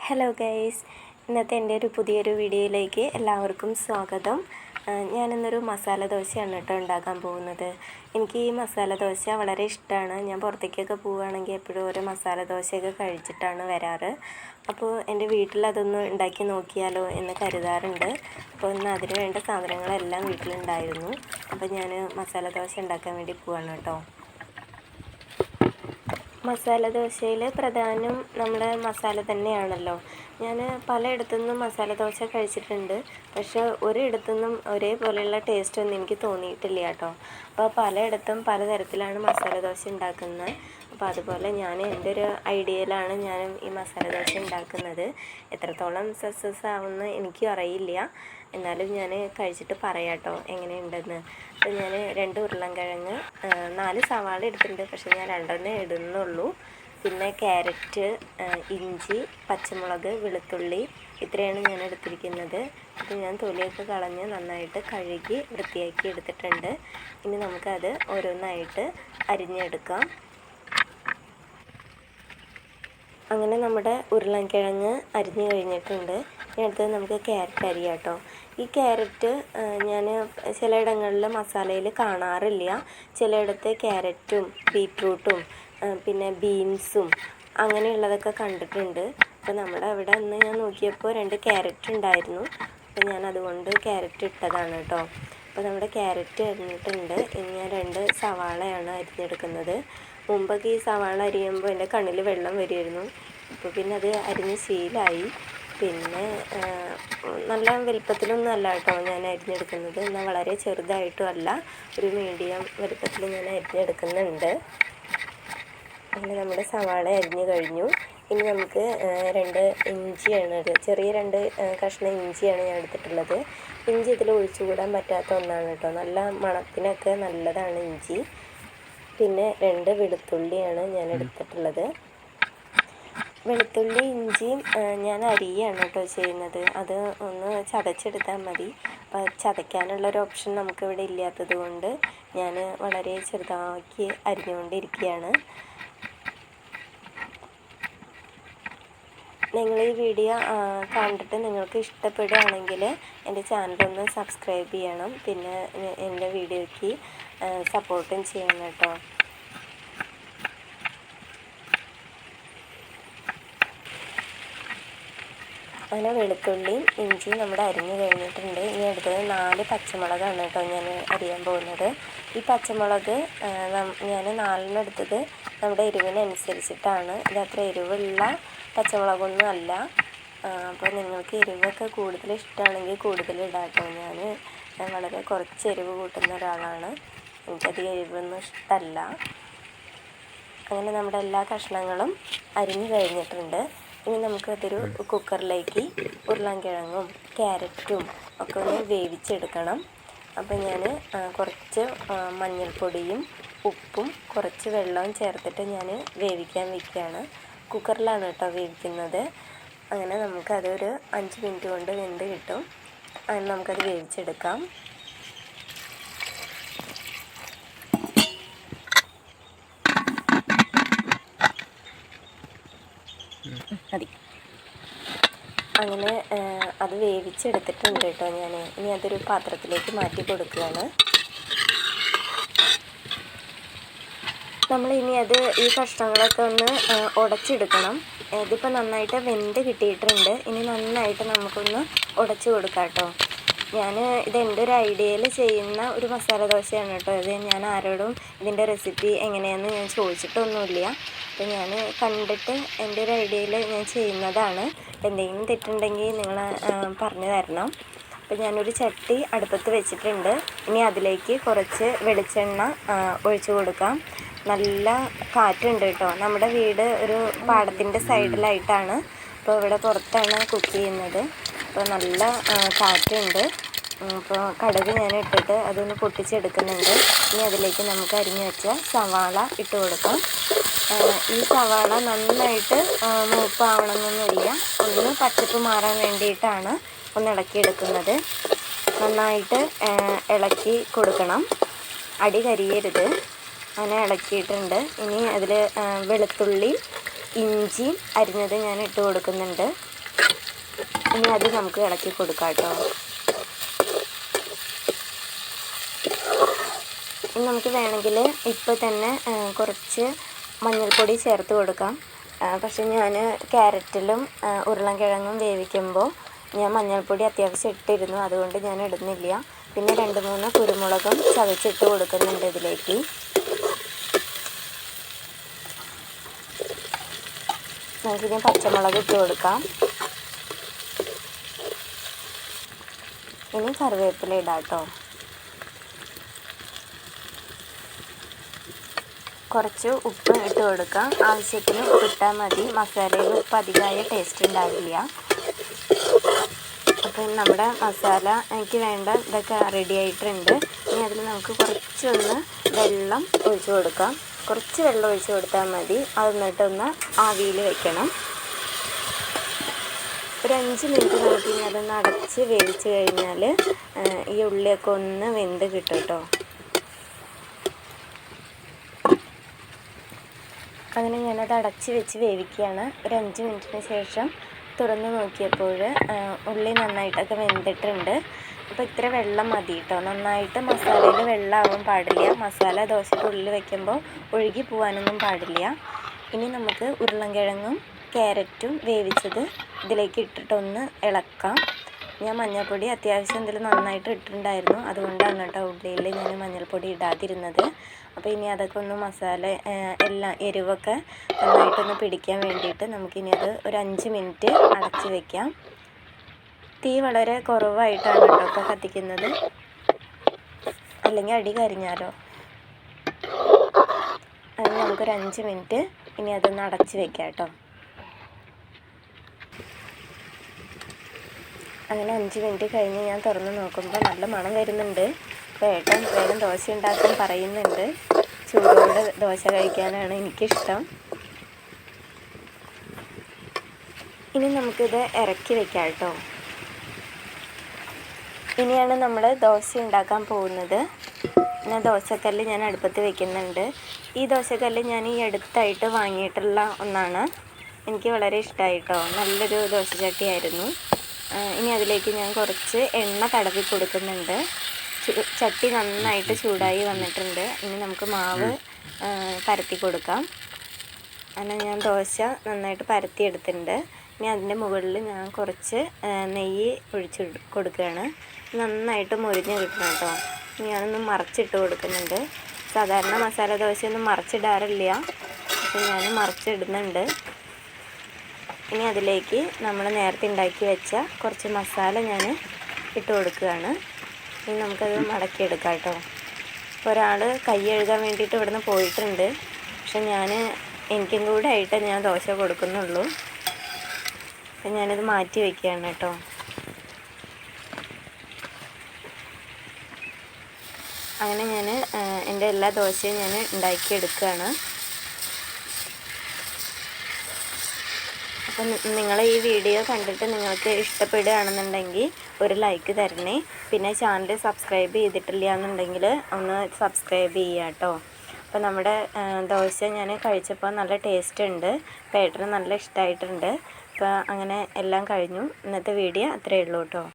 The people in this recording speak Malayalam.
ഹലോ ഗൈസ്, ഇന്നത്തെ എൻ്റെ ഒരു പുതിയൊരു വീഡിയോയിലേക്ക് എല്ലാവർക്കും സ്വാഗതം. ഞാനിന്നൊരു മസാല ദോശയാണ് കേട്ടോ ഉണ്ടാക്കാൻ പോകുന്നത്. എനിക്ക് ഈ മസാല ദോശ വളരെ ഇഷ്ടമാണ്. ഞാൻ പുറത്തേക്കൊക്കെ പോവുകയാണെങ്കിൽ എപ്പോഴും ഓരോ മസാല ദോശയൊക്കെ കഴിച്ചിട്ടാണ് വരാറ്. അപ്പോൾ എൻ്റെ വീട്ടിലതൊന്ന് ഉണ്ടാക്കി നോക്കിയാലോ എന്ന് കരുതാറുണ്ട്. അപ്പോൾ ഇന്ന് അതിന് വേണ്ട സാധനങ്ങളെല്ലാം വീട്ടിലുണ്ടായിരുന്നു. അപ്പോൾ ഞാൻ മസാല ദോശ ഉണ്ടാക്കാൻ വേണ്ടി പോവാണ് കേട്ടോ. മസാല ദോശയിൽ പ്രധാനം നമ്മുടെ മസാല തന്നെയാണല്ലോ. ഞാൻ പലയിടത്തുനിന്നും മസാല ദോശ കഴിച്ചിട്ടുണ്ട്, പക്ഷേ ഒരിടത്തുനിന്നും ഒരേപോലെയുള്ള ടേസ്റ്റൊന്നും എനിക്ക് തോന്നിയിട്ടില്ല കേട്ടോ. അപ്പോൾ പലയിടത്തും പലതരത്തിലാണ് മസാല ദോശ ഉണ്ടാക്കുന്നത്. അപ്പോൾ അതുപോലെ ഞാൻ എൻ്റെ ഒരു ഐഡിയയിലാണ് ഞാൻ ഈ മസാല ദോശ ഉണ്ടാക്കുന്നത്. എത്രത്തോളം സക്സസ് ആവുമെന്ന് എനിക്കും അറിയില്ല, എന്നാലും ഞാൻ കഴിച്ചിട്ട് പറയാം കേട്ടോ എങ്ങനെയുണ്ടെന്ന്. അപ്പോൾ ഞാൻ 2 ഉരുളൻകിഴങ്ങ്, 4 സവാള എടുത്തിട്ടുണ്ട്, പക്ഷേ ഞാൻ 2 ഇടുന്നുള്ളൂ. പിന്നെ ക്യാരറ്റ്, ഇഞ്ചി, പച്ചമുളക്, വെളുത്തുള്ളി, ഇത്രയാണ് ഞാൻ എടുത്തിരിക്കുന്നത്. അപ്പോൾ ഞാൻ തൊലിയൊക്കെ കളഞ്ഞ് നന്നായിട്ട് കഴുകി വൃത്തിയാക്കി എടുത്തിട്ടുണ്ട്. ഇനി നമുക്കത് ഓരോന്നായിട്ട് അരിഞ്ഞെടുക്കാം. അങ്ങനെ നമ്മുടെ ഉരുളൻകിഴങ്ങ് അരിഞ്ഞ് കഴിഞ്ഞിട്ടുണ്ട്. ഇനി അടുത്തത് നമുക്ക് ക്യാരറ്റ് അരിയാം കേട്ടോ. ഈ ക്യാരറ്റ് ഞാൻ ചിലയിടങ്ങളിൽ മസാലയിൽ കാണാറില്ല. ചിലയിടത്ത് ക്യാരറ്റും ബീറ്റ്റൂട്ടും പിന്നെ ബീൻസും അങ്ങനെയുള്ളതൊക്കെ കണ്ടിട്ടുണ്ട്. അപ്പോൾ നമ്മുടെ അവിടെ അന്ന് ഞാൻ നോക്കിയപ്പോൾ 2 ക്യാരറ്റ് ഉണ്ടായിരുന്നു. അപ്പോൾ ഞാൻ അതുകൊണ്ട് ക്യാരറ്റ് ഇട്ടതാണ് കേട്ടോ. അപ്പോൾ നമ്മുടെ ക്യാരറ്റ് അരിഞ്ഞിട്ടുണ്ട്. ഇനി ഞാൻ 2 സവാളയാണ് അരിഞ്ഞെടുക്കുന്നത്. മുമ്പൊക്കെ ഈ സവാള അരിയുമ്പോൾ എൻ്റെ കണ്ണിൽ വെള്ളം വരുമായിരുന്നു. അപ്പോൾ പിന്നെ അത് അരിഞ്ഞ് ശീലമായി. പിന്നെ നല്ല വലുപ്പത്തിലൊന്നും അല്ല കേട്ടോ ഞാൻ അരിഞ്ഞെടുക്കുന്നത്. എന്നാൽ വളരെ ചെറുതായിട്ടും അല്ല, ഒരു മീഡിയം വലുപ്പത്തിൽ ഞാൻ അരിഞ്ഞെടുക്കുന്നുണ്ട്. അങ്ങനെ നമ്മുടെ സവാള അരിഞ്ഞ് കഴിഞ്ഞു. ഇനി നമുക്ക് 2 ഇഞ്ചിയാണ്, ചെറിയ 2 കഷ്ണം ഇഞ്ചിയാണ് ഞാൻ എടുത്തിട്ടുള്ളത്. ഇഞ്ചി ഇതിൽ ഒഴിച്ചുകൂടാൻ പറ്റാത്ത ഒന്നാണ് കേട്ടോ. നല്ല മണത്തിനൊക്കെ നല്ലതാണ് ഇഞ്ചി. പിന്നെ 2 വെളുത്തുള്ളിയാണ് ഞാൻ എടുത്തിട്ടുള്ളത്. വെളുത്തുള്ളി ഇഞ്ചിയും ഞാൻ അരിയാണ് കേട്ടോ ചെയ്യുന്നത്. അത് ഒന്ന് ചതച്ചെടുത്താൽ മതി. അപ്പോൾ ചതയ്ക്കാനുള്ളൊരു ഓപ്ഷൻ നമുക്കിവിടെ ഇല്ലാത്തത് കൊണ്ട് ഞാൻ വളരെ ചെറുതാക്കി അരിഞ്ഞുകൊണ്ടിരിക്കുകയാണ്. നിങ്ങൾ ഈ വീഡിയോ കണ്ടിട്ട് നിങ്ങൾക്ക് ഇഷ്ടപ്പെടുകയാണെങ്കിൽ എൻ്റെ ചാനലൊന്ന് സബ്സ്ക്രൈബ് ചെയ്യണം. പിന്നെ എൻ്റെ വീഡിയോയ്ക്ക് സപ്പോർട്ടും ചെയ്യണം കേട്ടോ. അങ്ങനെ വെളുത്തുള്ളിയും ഇഞ്ചിയും നമ്മുടെ അരിഞ്ഞ് കഴിഞ്ഞിട്ടുണ്ട്. ഇനി അടുത്തത് 4 പച്ചമുളകാണ് കേട്ടോ ഞാൻ അരിയാൻ പോകുന്നത്. ഈ പച്ചമുളക് ഞാൻ 4 എടുത്തത് നമ്മുടെ എരിവിനനുസരിച്ചിട്ടാണ്. ഇത് അത്ര എരിവുള്ള പച്ചമുളകൊന്നും അല്ല. അപ്പോൾ നിങ്ങൾക്ക് എരിവൊക്കെ കൂടുതൽ ഇഷ്ടമാണെങ്കിൽ കൂടുതൽ ഇടാം കേട്ടോ. ഞാൻ വളരെ കുറച്ച് എരിവ് കൂട്ടുന്ന ഒരാളാണ്. എനിക്കധികം എരിവൊന്നും ഇഷ്ടമല്ല. അങ്ങനെ നമ്മുടെ എല്ലാ കഷ്ണങ്ങളും അരിഞ്ഞ് കഴിഞ്ഞിട്ടുണ്ട്. ഇനി നമുക്കതൊരു കുക്കറിലേക്ക് ഉരുളൻകിഴങ്ങും ക്യാരറ്റും ഒക്കെ ഒന്ന് വേവിച്ചെടുക്കണം. അപ്പോൾ ഞാൻ കുറച്ച് മഞ്ഞൾപ്പൊടിയും ഉപ്പും കുറച്ച് വെള്ളവും ചേർത്തിട്ട് ഞാൻ വേവിക്കാൻ വയ്ക്കുകയാണ്. കുക്കറിലാണ് കേട്ടോ വേവിക്കുന്നത്. അങ്ങനെ നമുക്കതൊരു 5 മിനിറ്റ് കൊണ്ട് വെന്ത് കിട്ടും. അങ്ങനെ നമുക്കത് വേവിച്ചെടുക്കാം. മതി. അങ്ങനെ അത് വേവിച്ചെടുത്തിട്ടുണ്ട് കേട്ടോ ഞാൻ. ഇനി അതൊരു പാത്രത്തിലേക്ക് മാറ്റി കൊടുക്കുകയാണ്. നമ്മളിനി ഈ കഷ്ണങ്ങളൊക്കെ ഒന്ന് ഉടച്ചെടുക്കണം. ഇതിപ്പോൾ നന്നായിട്ട് വെന്ത് കിട്ടിയിട്ടുണ്ട്. ഇനി നന്നായിട്ട് നമുക്കൊന്ന് ഉടച്ച് കൊടുക്കാം കേട്ടോ. ഇതെൻ്റെ ഒരു ഐഡിയയിൽ ചെയ്യുന്ന ഒരു മസാല ദോശയാണ് കേട്ടോ. ഇത് ഞാൻ ആരോടും ഇതിൻ്റെ റെസിപ്പി എങ്ങനെയാണെന്ന് ഞാൻ ചോദിച്ചിട്ടൊന്നുമില്ല. അപ്പോൾ ഞാൻ കണ്ടിട്ട് എൻ്റെ ഒരു ഐഡിയയിൽ ഞാൻ ചെയ്യുന്നതാണ്. എന്തെങ്കിലും തെറ്റുണ്ടെങ്കിൽ നിങ്ങൾ പറഞ്ഞു തരണം. അപ്പോൾ ഞാനൊരു ചട്ടി അടുപ്പത്ത് വെച്ചിട്ടുണ്ട്. ഇനി അതിലേക്ക് കുറച്ച് വെളിച്ചെണ്ണ ഒഴിച്ചു കൊടുക്കാം. നല്ല കാറ്റുണ്ട് കേട്ടോ. നമ്മുടെ വീട് ഒരു പാടത്തിൻ്റെ സൈഡിലായിട്ടാണ്. അപ്പോൾ ഇവിടെ പുറത്താണ് കുക്ക് ചെയ്യുന്നത്. അപ്പോൾ നല്ല കാറ്റുണ്ട്. അപ്പോൾ കടുക് ഞാൻ ഇട്ടിട്ട് അതൊന്ന് പൊട്ടിച്ചെടുക്കുന്നുണ്ട്. ഇനി അതിലേക്ക് നമുക്ക് അരിഞ്ഞു വെച്ച സവാള ഇട്ട് കൊടുക്കാം. ഈ സവാള നന്നായിട്ട് മൂപ്പാവണമെന്നൊന്നുമില്ല, ഒന്ന് പച്ചപ്പ് മാറാൻ വേണ്ടിയിട്ടാണ് ഒന്ന് ഇളക്കിയെടുക്കുന്നത്. നന്നായിട്ട് ഇളക്കി കൊടുക്കണം, അടി കരിയരുത്. അങ്ങനെ ഇളക്കിയിട്ടുണ്ട്. ഇനി അതിൽ വെളുത്തുള്ളി ഇഞ്ചിയും അരിഞ്ഞത് ഞാൻ ഇട്ട് കൊടുക്കുന്നുണ്ട്. ഇനി അത് നമുക്ക് ഇളക്കി കൊടുക്കാം കേട്ടോ. ഇനി നമുക്ക് വേണമെങ്കിൽ ഇപ്പോൾ തന്നെ കുറച്ച് മഞ്ഞൾപ്പൊടി ചേർത്ത് കൊടുക്കാം. പക്ഷെ ഞാൻ ക്യാരറ്റിലും ഉരുളൻകിഴങ്ങും വേവിക്കുമ്പോൾ ഞാൻ മഞ്ഞൾപ്പൊടി അത്യാവശ്യം ഇട്ടിരുന്നു, അതുകൊണ്ട് ഞാൻ ഇടുന്നില്ല. പിന്നെ 2-3 കുരുമുളകും ചതച്ചിട്ട് കൊടുക്കുന്നുണ്ട് ഇതിലേക്ക്. നമുക്കിനി പച്ചമുളക് ഇട്ട് കൊടുക്കാം. ഇനി കറിവേപ്പില ഇടാം കേട്ടോ. കുറച്ച് ഉപ്പ് ഇട്ട് കൊടുക്കാം. ആവശ്യത്തിന് ഉപ്പിട്ടാൽ മതി. മസാലയിൽ ഉപ്പ് അധികമായ ടേസ്റ്റ് ഉണ്ടാവില്ല. അപ്പം നമ്മുടെ മസാല എനിക്ക് വേണ്ട ഇതൊക്കെ റെഡി ആയിട്ടുണ്ട്. ഇനി അതിൽ നമുക്ക് കുറച്ചൊന്ന് വെള്ളം ഒഴിച്ച് കൊടുക്കാം. കുറച്ച് വെള്ളം ഒഴിച്ച് കൊടുത്താൽ മതി. അത് എന്നിട്ടൊന്ന് ആവിയിൽ വെക്കണം. ഒരു 5 മിനിറ്റ് നമുക്കിനി അതൊന്ന് അടച്ച് വേവിച്ച് കഴിഞ്ഞാൽ ഈ ഉള്ളിയൊക്കെ ഒന്ന് വെന്ത് കിട്ടും കേട്ടോ. അങ്ങനെ ഞാനത് അടച്ച് വെച്ച് വേവിക്കുകയാണ്. ഒരു 5 മിനിറ്റിന് ശേഷം തുറന്ന് നോക്കിയപ്പോൾ ഉള്ളി നന്നായിട്ടൊക്കെ വെന്തിട്ടുണ്ട്. അപ്പോൾ ഇത്ര വെള്ളം മതി കേട്ടോ. നന്നായിട്ട് മസാലയിൽ വെള്ളമാവാൻ പാടില്ല. മസാല ദോശയ്ക്ക് ഉള്ളിൽ വയ്ക്കുമ്പോൾ ഒഴുകി പോകാനൊന്നും പാടില്ല. ഇനി നമുക്ക് ഉരുളൻകിഴങ്ങും ക്യാരറ്റും വേവിച്ചത് ഇതിലേക്ക് ഇട്ടിട്ടൊന്ന് ഇളക്കാം. ഞാൻ മഞ്ഞൾപ്പൊടി അത്യാവശ്യം ഇതിൽ നന്നായിട്ട് ഇട്ടിട്ടുണ്ടായിരുന്നു, അതുകൊണ്ടാണ് കേട്ടോ ഉള്ളിയിൽ ഞാൻ മഞ്ഞൾപ്പൊടി ഇടാതിരുന്നത്. അപ്പോൾ ഇനി അതൊക്കെ ഒന്ന് മസാല എല്ലാം എരിവൊക്കെ നന്നായിട്ടൊന്ന് പിടിക്കാൻ വേണ്ടിയിട്ട് നമുക്കിനി അത് ഒരു 5 മിനിറ്റ് അടച്ച് വയ്ക്കാം. തീ വളരെ കുറവായിട്ടാണ് കേട്ടോ ഇപ്പോൾ കത്തിക്കുന്നത്, അല്ലെങ്കിൽ അടി കരിഞ്ഞാലോ. അതിന് നമുക്കൊരു 5 മിനിറ്റ് ഇനി അതൊന്ന് അടച്ച് വയ്ക്കാം കേട്ടോ. അങ്ങനെ 5 മിനിറ്റ് കഴിഞ്ഞ് ഞാൻ തുറന്ന് നോക്കുമ്പോൾ നല്ല മണം വരുന്നുണ്ട്. അപ്പോൾ ഏട്ടൻ വേഗം ദോശ ഉണ്ടാക്കാൻ പറയുന്നുണ്ട്. ചൂടോടെ ദോശ കഴിക്കാനാണ് എനിക്കിഷ്ടം. ഇനി നമുക്കിത് ഇറക്കി വെക്കാം കേട്ടോ. ഇനിയാണ് നമ്മൾ ദോശ ഉണ്ടാക്കാൻ പോകുന്നത്. പിന്നെ ദോശക്കല്ല് ഞാൻ അടുപ്പത്ത് വെക്കുന്നുണ്ട്. ഈ ദോശക്കല്ല് ഞാൻ ഈ അടുത്തായിട്ട് വാങ്ങിയിട്ടുള്ള ഒന്നാണ്. എനിക്ക് വളരെ ഇഷ്ടമായി കേട്ടോ. നല്ലൊരു ദോശച്ചട്ടിയായിരുന്നു. ഇനി അതിലേക്ക് ഞാൻ കുറച്ച് എണ്ണ തടവി കൊടുക്കുന്നുണ്ട്. ചട്ടി നന്നായിട്ട് ചൂടായി വന്നിട്ടുണ്ട്. ഇനി നമുക്ക് മാവ് പരത്തി കൊടുക്കാം. അങ്ങനെ ഞാൻ ദോശ നന്നായിട്ട് പരത്തിയെടുത്തിട്ടുണ്ട്. ഇനി അതിൻ്റെ മുകളിൽ ഞാൻ കുറച്ച് നെയ്യ് ഒഴിച്ച് കൊടുക്കുകയാണ്. നന്നായിട്ട് മൊരിഞ്ഞ് കിട്ടണം കേട്ടോ. ഞാനൊന്ന് മറിച്ചിട്ട് കൊടുക്കുന്നുണ്ട്. സാധാരണ മസാല ദോശയൊന്നും മറിച്ചിടാറില്ല, പക്ഷെ ഞാൻ മറിച്ചിടുന്നുണ്ട്. ഇനി അതിലേക്ക് നമ്മൾ നേരത്തെ ഉണ്ടാക്കി വെച്ച കുറച്ച് മസാല ഞാൻ ഇട്ട് കൊടുക്കുകയാണ്. ഇനി നമുക്കത് മടക്കിയെടുക്കാം കേട്ടോ. ഒരാൾ കൈ കഴുകാൻ വേണ്ടിയിട്ട് ഇവിടുന്ന് പോയിട്ടുണ്ട്, പക്ഷെ എനിക്കും കൂടെ ആയിട്ട് ഞാൻ ദോശ കൊടുക്കുന്നുള്ളൂ. അപ്പം ഞാനിത് മാറ്റി വയ്ക്കുകയാണ് കേട്ടോ. അങ്ങനെ ഞാൻ എൻ്റെ എല്ലാ ദോശയും ഞാൻ ഉണ്ടാക്കിയെടുക്കുകയാണ്. അപ്പം നിങ്ങൾ ഈ വീഡിയോ കണ്ടിട്ട് നിങ്ങൾക്ക് ഇഷ്ടപ്പെടുകയാണെന്നുണ്ടെങ്കിൽ ഒരു ലൈക്ക് തരണേ. പിന്നെ ചാനൽ സബ്സ്ക്രൈബ് ചെയ്തിട്ടില്ല എന്നുണ്ടെങ്കിൽ ഒന്ന് സബ്സ്ക്രൈബ് ചെയ്യുക കേട്ടോ. അപ്പോൾ നമ്മുടെ ദോശ ഞാൻ കഴിച്ചപ്പോൾ നല്ല ടേസ്റ്റ് ഉണ്ട്. പേട്ടന് നല്ല ഇഷ്ടമായിട്ടുണ്ട്. അപ്പോൾ അങ്ങനെ എല്ലാം കഴിഞ്ഞു. ഇന്നത്തെ വീഡിയോ അത്രയേ ഉള്ളൂ കേട്ടോ.